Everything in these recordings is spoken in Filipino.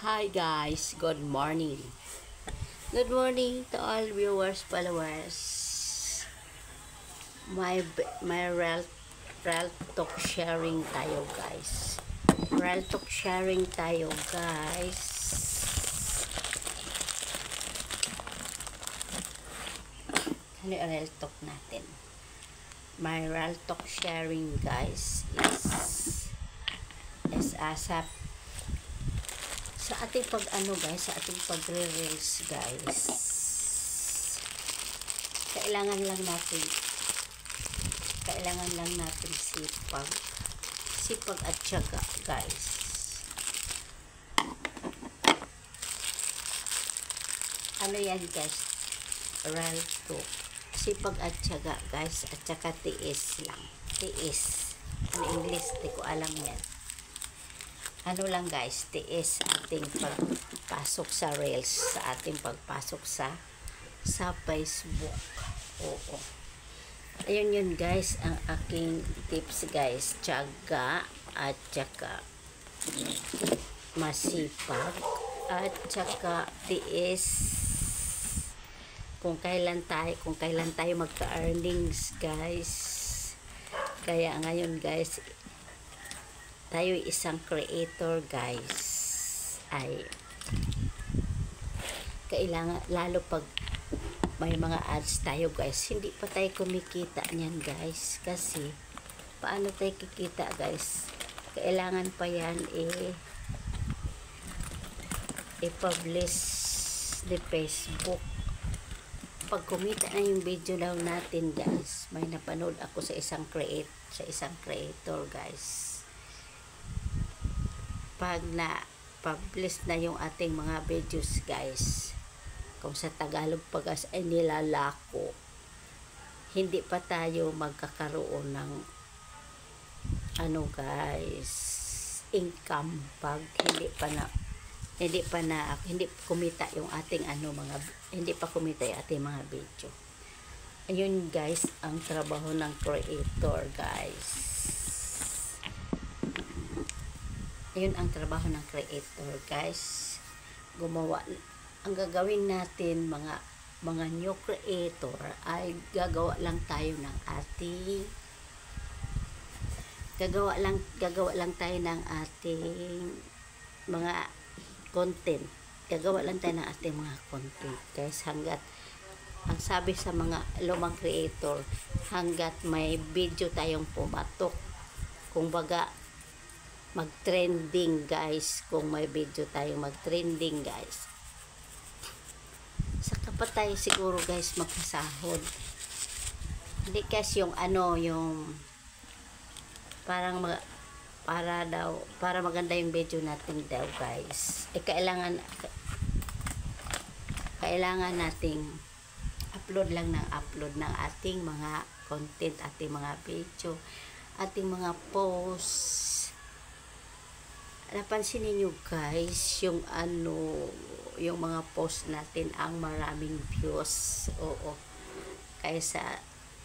Hi guys, good morning. Good morning to all viewers, followers. My real talk sharing tayo guys. Real talk sharing tayo guys. Ano yung real talk natin? My real talk sharing guys is asap sa ating sa ating pagre-reels guys, kailangan lang natin sipag at tiyaga guys. Ano yan guys? Real talk, sipag at tiyaga guys, at saka tiis lang, tiis in English, di ko alam yan. Ano lang guys, tiis ating pagpasok sa Reels, sa ating pagpasok sa Facebook. Oo. Ayun yun guys, ang aking tips guys, tiyaga at saka masipag at saka tiis. Kung kailan tayo magka-earnings guys. Kaya ngayon guys, tayo isang creator guys, ay kailangan, lalo pag may mga ads tayo guys, hindi pa tayo kumikita niyan guys, kasi paano tayo kikita guys? Kailangan pa yan i-publish di Facebook. Pag kumita na yung video daw natin guys, may napanood ako sa isang creator guys, pag na-publish na yung ating mga videos guys, kung sa Tagalog pag ay nilalako, hindi pa tayo magkakaroon ng ano guys, income pag hindi kumita yung ating hindi pa kumita yung ating mga video. Ayun guys, ang trabaho ng creator guys. Ayun ang trabaho ng creator guys. Gumawa, ang gagawin natin mga new creator ay gagawa lang tayo ng ating mga content. Gagawa lang tayo ng ating mga content guys, hanggat ang sabi sa mga lumang creator, hanggat may video tayong pumatok, kung baga mag-trending guys, kung may video tayong mag-trending guys, saka pa tayo siguro guys magkasahod. Hindi kasi yung para maganda yung video natin daw guys, kailangan nating upload ng ating mga content, ating mga video, ating mga posts. Napansin niyo guys, yung mga post natin ang maraming views, oo, kaysa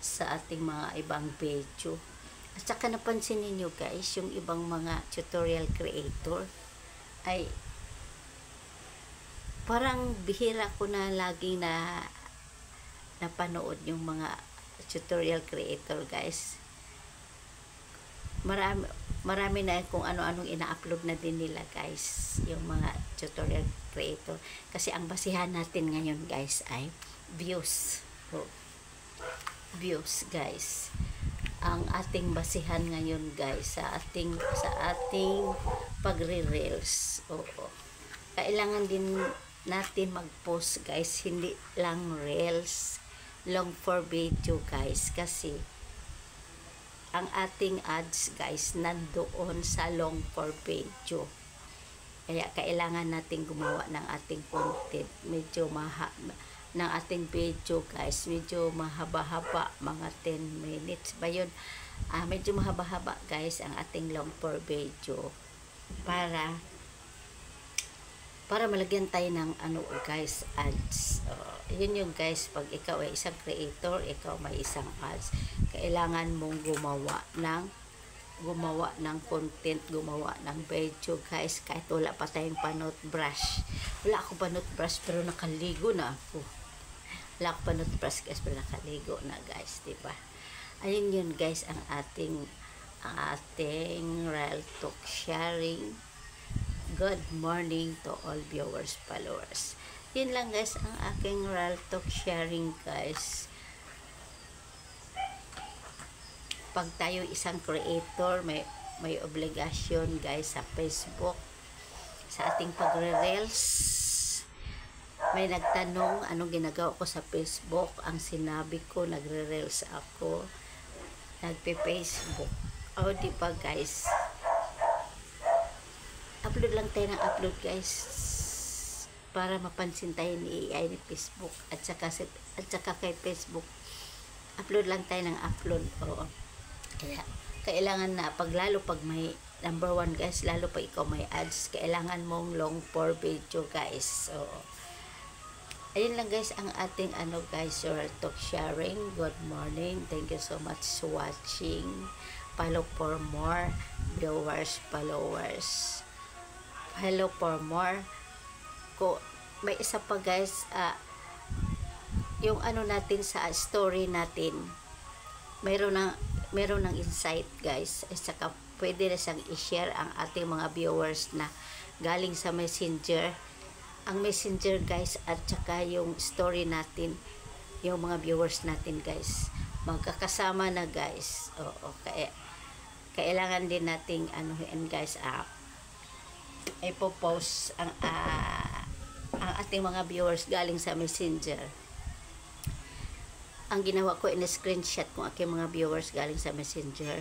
sa ating mga ibang video. At saka napansin niyo guys, yung ibang mga tutorial creator ay parang bihira ko na laging napanood yung mga tutorial creator guys. Marami na kung ano-anong ina-upload na din nila guys, yung mga tutorial creator, kasi ang basihan natin ngayon guys ay views. Views guys ang ating basihan ngayon guys sa ating pagre-reels. Oo, kailangan din natin mag-post guys, hindi lang reels, long for video guys, kasi ang ating ads guys nandoon sa long for video. Kaya kailangan natin gumawa ng ating content ng ating video guys, medyo mahaba-haba, mga 10 minutes ba yun? Medyo mahaba-haba guys ang ating long for video, para malagyan tayo ng guys, ads. Yun yung guys, pag ikaw ay isang creator, ikaw may isang ads, kailangan mong gumawa ng gumawa ng content, gumawa ng video guys, kahit wala pa tayong panot brush. Wala ako panot brush pero nakaligo na ako. Wala ako panot brush guys pero nakaligo na guys, diba? Ayun yun guys ang ating real talk sharing. Good morning to all viewers, followers. Yun lang guys ang aking real talk sharing guys. Pag tayo isang creator, may obligasyon guys sa Facebook, sa ating pagre-reels. May nagtanong anong ginagawa ko sa Facebook. Ang sinabi ko, nagre-reels ako, nagpe-Facebook. O diba guys, upload lang tayo ng upload guys para mapansin tayo ni AI ni Facebook at saka kay Facebook. Upload lang tayo ng upload. Oo. Kaya kailangan na lalo pag may number 1 guys, lalo pa ikaw may ads, kailangan mong long form video guys. So ayun lang guys ang ating guys, your talk sharing. Good morning, thank you so much for watching. Follow for more viewers, followers. Hello for more. May isa pa guys, yung natin sa story natin, mayroon ng insight guys, at saka pwede na siyang i-share ang ating mga viewers na galing sa messenger. Ang messenger guys at saka yung story natin, yung mga viewers natin guys, magkakasama na guys. Oo, kailangan din nating guys, ipopost ang ating mga viewers galing sa messenger. Ang ginawa ko, in-screenshot ko aking mga viewers galing sa messenger,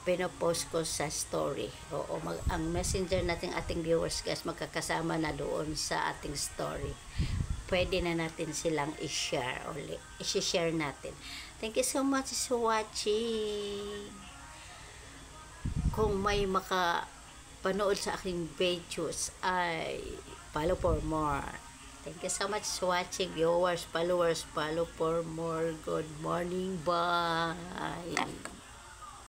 pinopost ko sa story. Oo, ang messenger natin, ating viewers guys, magkakasama na doon sa ating story. Pwede na natin silang i-share ulit. I-share natin. Thank you so much for watching. Kung may makapanood sa aking videos, ay follow for more. Thank you so much for watching, viewers, followers. Follow for more. Good morning. Bye.